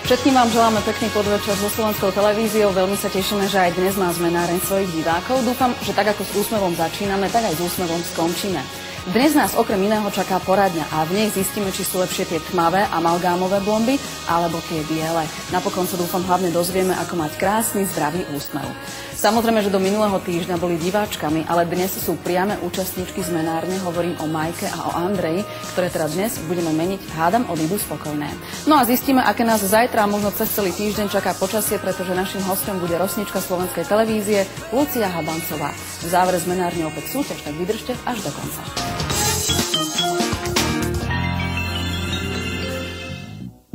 Všetkým vám želáme pekný podvečer so Slovenskou televíziou. Veľmi sa tešíme, že aj dnes má Zmenáreň svojich divákov. Dúfam, že tak ako s úsmevom začíname, tak aj s úsmevom skončíme. Dnes nás okrem iného čaká poradňa a v nej zistíme, či sú lepšie tie tmavé amalgámové blondy alebo tie biele. Napokon sa dúfam hlavne dozvieme, ako mať krásny, zdravý úsmev. Samozrejme, že do minulého týždňa boli diváčkami, ale dnes sú priame účastníčky Zmenárne. Hovorím o Majke a o Andreji, ktoré teda dnes budeme meniť. Hádam, odídu spokojné. No a zistíme, aké nás zajtra a možno cez celý týždeň čaká počasie, pretože našim hostom bude rosnička Slovenskej televízie Lucia Habancová. V závere Zmenárne opäť súťaž, tak vydržte až do konca.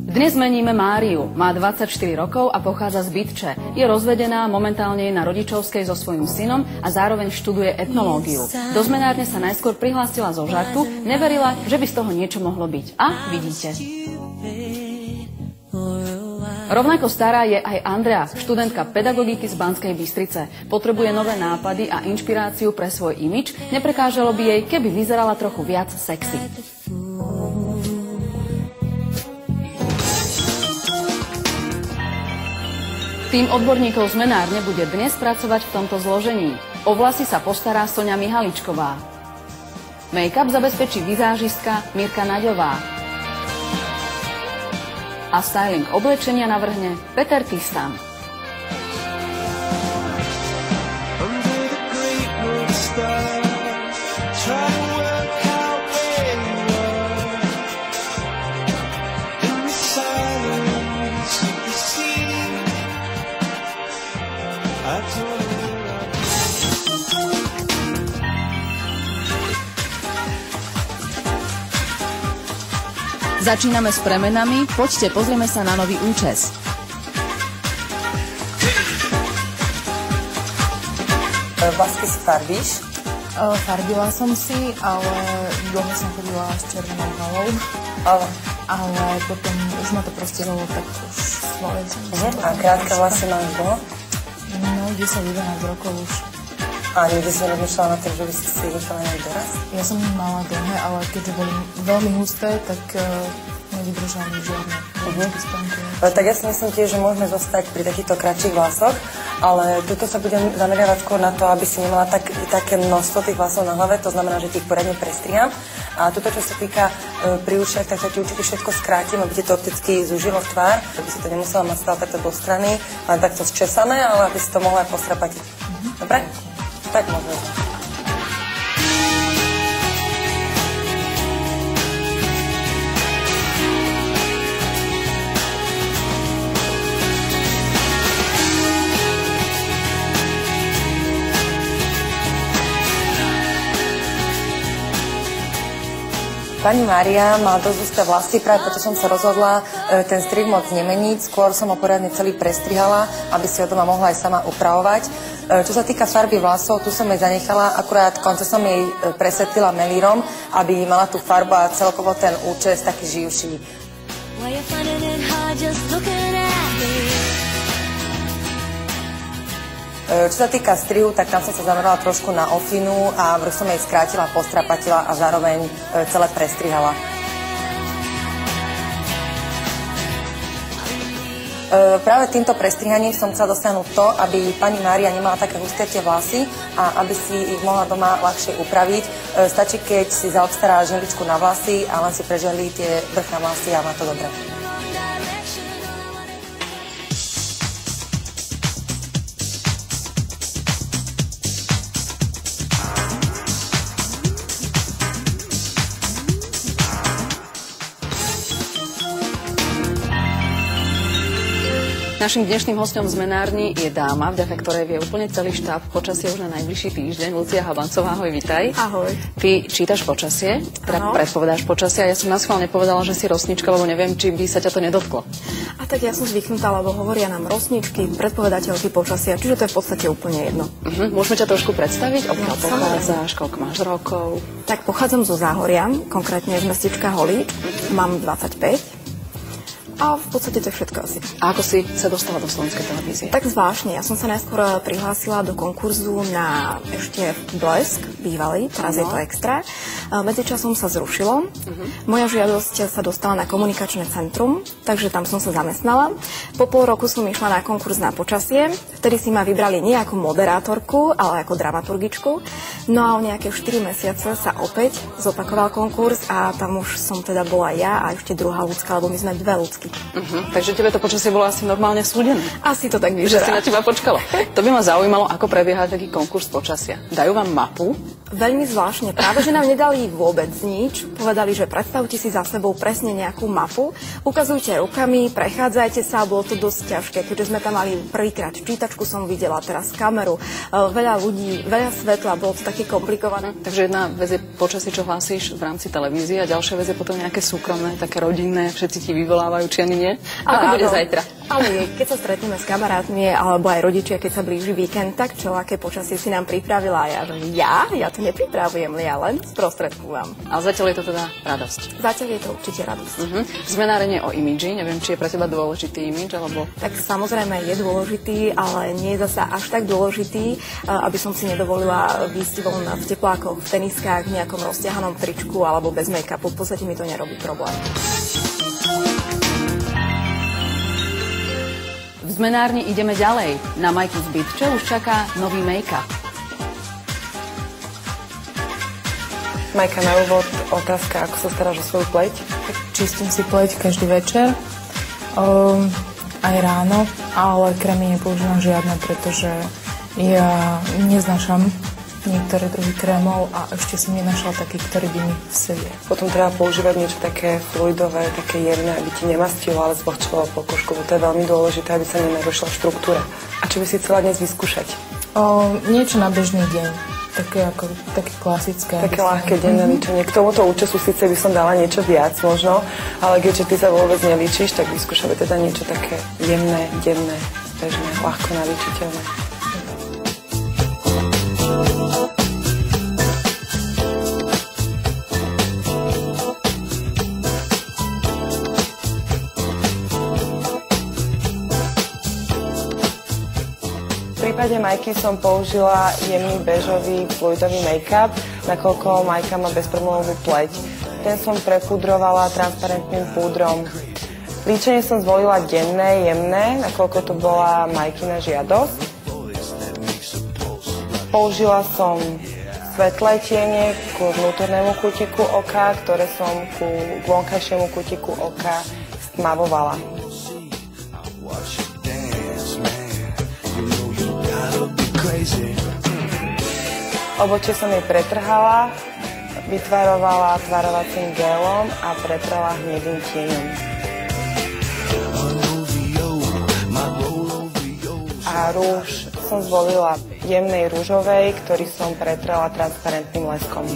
Dnes meníme Máriu. Má 24 rokov a pochádza z Bytče. Je rozvedená, momentálne je na rodičovskej so svojím synom a zároveň študuje etnológiu. Do Zmenárne sa najskôr prihlásila zo žartu, neverila, že by z toho niečo mohlo byť. A vidíte. Rovnako stará je aj Andrea, študentka pedagogiky z Banskej Bystrice. Potrebuje nové nápady a inšpiráciu pre svoj imidž. Neprekážalo by jej, keby vyzerala trochu viac sexy. Tým odborníkov Zmenárne bude dnes pracovať v tomto zložení. O vlasy sa postará Soňa Mihaličková. Make-up zabezpečí vizážistka Mirka Naďová. A styling oblečenia navrhne Peter Tistan. Začíname s premenami, poďte, pozrieme sa na nový účes. Vlasky si farbíš? Farbila som si, ale dlho som chodila s červenou halou. Ale potom už ma to proste bolo tak už svojec. A krátke vlasy máš dlho? No, 10-11 rokov už. A nikdy si nerozmýšľala na to, že by si začala nejak doraz? Ja som mala dlhé, ale keďže boli veľmi husté, tak nevydržali žiadne spánky. Tak ja si myslím tiež, že môžeme zostať pri takýchto kratších vlasoch, ale tuto sa budem zameriavať skôr na to, aby si nemala také množstvo tých vlasov na hlave, to znamená, že ti ich poriadne prestriham. A tuto, čo sa týka príušiek, tak sa ti určite všetko skrátim, aby ti to opticky zúžilo tvár, aby si to nemusela mať stále takto do strany, len takto zčesané, ale aby si to mohla aj postrapať. Dobre? Tak môžeme. Pani Mária má dosť husté vlasy, práve preto som sa rozhodla ten strih moc nemeniť. Skôr som ho poriadne celý prestrihala, aby si ho doma mohla aj sama upravovať. Čo sa týka farby vlasov, tu som jej zanechala, akurát konce som jej presetlila melírom, aby mala tú farbu a celkovo ten účes taký živší. Čo sa týka strihu, tak tam som sa zamerala trošku na ofinu a vrch som jej skrátila, postrapatila a zároveň celé prestrihala. Práve týmto prestrihaním som chcela dosiahnuť to, aby pani Mária nemala také husté tie vlasy a aby si ich mohla doma ľahšie upraviť. Stačí, keď si zaobstará žehličku na vlasy a len si prežehlí tie vrchné vlasy a má to dobre. Naším dnešným hosťom v Zmenárni je dáma, vďaka ktorej vie úplne celý štáb počasie už na najbližší týždeň. Lucia Habancová, ahoj, vitaj. Ahoj. Ty čítaš počasie, teda predpovedáš počasie a ja som naschválne povedala, že si rosnička, lebo neviem, či by sa ťa to nedotklo. A tak ja som zvyknutá, lebo hovoria nám rosničky, predpovedateľky počasia, čiže to je v podstate úplne jedno. Môžeme ťa trošku predstaviť? Odkiaľ pochádzaš, koľko máš rokov? Tak pochádzam zo Záhoria, konkrétne z mestečka Holík. Mám 25. A v podstate to je všetko asi. A ako si sa dostala do Slovenskej televízie? Tak zvláštne. Ja som sa najskôr prihlásila do konkurzu na ešte Blesk. bývalý, teraz je to extra. Medzičasom sa zrušilo. Moja žiadosť sa dostala na komunikačné centrum, takže tam som sa zamestnala. Po pol roku som išla na konkurs na počasie, vtedy si ma vybrali nie ako moderátorku, ale ako dramaturgičku. No a o nejaké 4 mesiace sa opäť zopakoval konkurs a tam už som teda bola ja a ešte druhá ľudská, lebo my sme dve ľudsky. Takže tebe to počasie bolo asi normálne súdené. Asi to tak vyzerá. Že si na teba počkalo. To by ma zaujímalo, ako prebieha taký konkurs počasia. Dajú vám mapu? Veľmi zvláštne. Práve, že nám nedali vôbec nič. Povedali, že predstavte si za sebou presne nejakú mapu, ukazujte rukami, prechádzajte sa, bolo to dosť ťažké, keďže sme tam mali prvýkrát čítačku som videla, teraz kameru, veľa ľudí, veľa svetla, bolo to také komplikované. Takže jedna vec je počasie, čo hlásíš v rámci televízie a ďalšia vec je potom nejaké súkromné, také rodinné, všetci ti vyvolávajú, či ani nie. Ako bude zajtra? Ale keď sa stretneme s kamarátmi alebo aj rodičia, keď sa blíži víkend, tak čo, aké počasie si nám pripravila? Ja to nepripravujem, ja len sprostredkúvam. Ale zatiaľ je to teda radosť. Zatiaľ je to určite radosť. Zmenárenie o imidži, neviem, či je pre teba dôležitý imidž, alebo... Tak samozrejme je dôležitý, ale nie je zasa až tak dôležitý, aby som si nedovolila výjsť von v teplákoch, v teniskách, v nejakom rozťahanom tričku alebo bez make-upu. V podstate mi to nerobí problém. V zmenárni ideme ďalej. Na Majku z Bytče už čaká nový make-up. Majka, na úvod otázka, ako sa staráš o svoju pleť? Tak čistím si pleť každý večer, aj ráno, ale krémy nepoužívam žiadne, pretože ja neznášam niektoré druhy krémov a ešte som nenašla taký, ktorý by mi sedel. Potom treba používať niečo také fluidové, také jemné, aby ti nemastilo, ale zvlhčovalo pokožku, bo to je veľmi dôležité, aby sa nenarušila štruktúra. A čo by si chcela dnes vyskúšať? Niečo na bežný deň, také klasické. Také ľahké denné líčenie. K tomuto účesu síce by som dala niečo viac možno, ale keďže ty sa vôbec nelíčiš, tak vyskúšame teda niečo také jemné, denné, bežné, ľahko nalíčiteľné. V prípade Majky som použila jemný bežový fluidový make-up, nakoľko Majka má bezproblémovú pleť. Ten som prepudrovala transparentným púdrom. Líčenie som zvolila denné, jemné, nakoľko to bola Majkina žiadosť. Použila som svetlé tiene ku vnútornému kútiku oka, ktoré som ku vonkajšiemu kútiku oka stmavovala. Obočie som jej pretrhala, vytvarovala tvarovacím gélom a pretrala hnedým tieňom. A rúž som zvolila jemnej rúžovej, ktorý som pretrala transparentným leskom.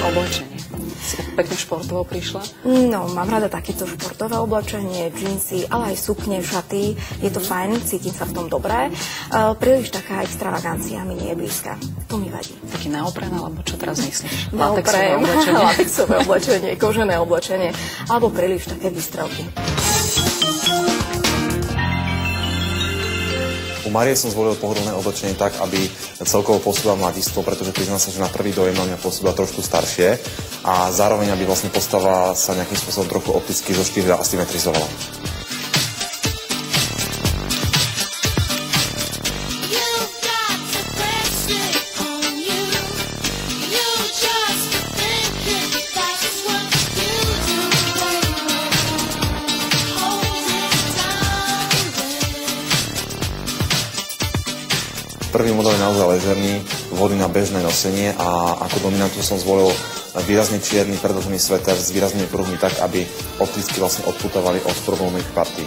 Oblečenie. Si tak pekne športovo prišla? No, mám rada takéto športové oblečenie, džínsy, ale aj sukne, šaty. Je to fajn, cítim sa v tom dobré. Príliš taká extravagancia mi nie je blízka. To mi vadí. Taký neopren, alebo čo teraz myslíš? Latexové oblečenie, kožené oblečenie, alebo príliš také výstrelky. U Márie som zvolil pohodlné oblečenie tak, aby celkovo pôsobila mladistvo, pretože priznám sa, že na prvý dojem na mňa pôsobila trošku staršie a zároveň, aby vlastne postava sa nejakým spôsobom trochu opticky zoštívila a symetrizovala. Prvý model je naozaj ležerný, vhodný na bežné nosenie a ako dominantu som zvolil výrazne čierny predĺžený sveter s výraznými pruhmi tak, aby opticky vlastne odputovali od problémových partí.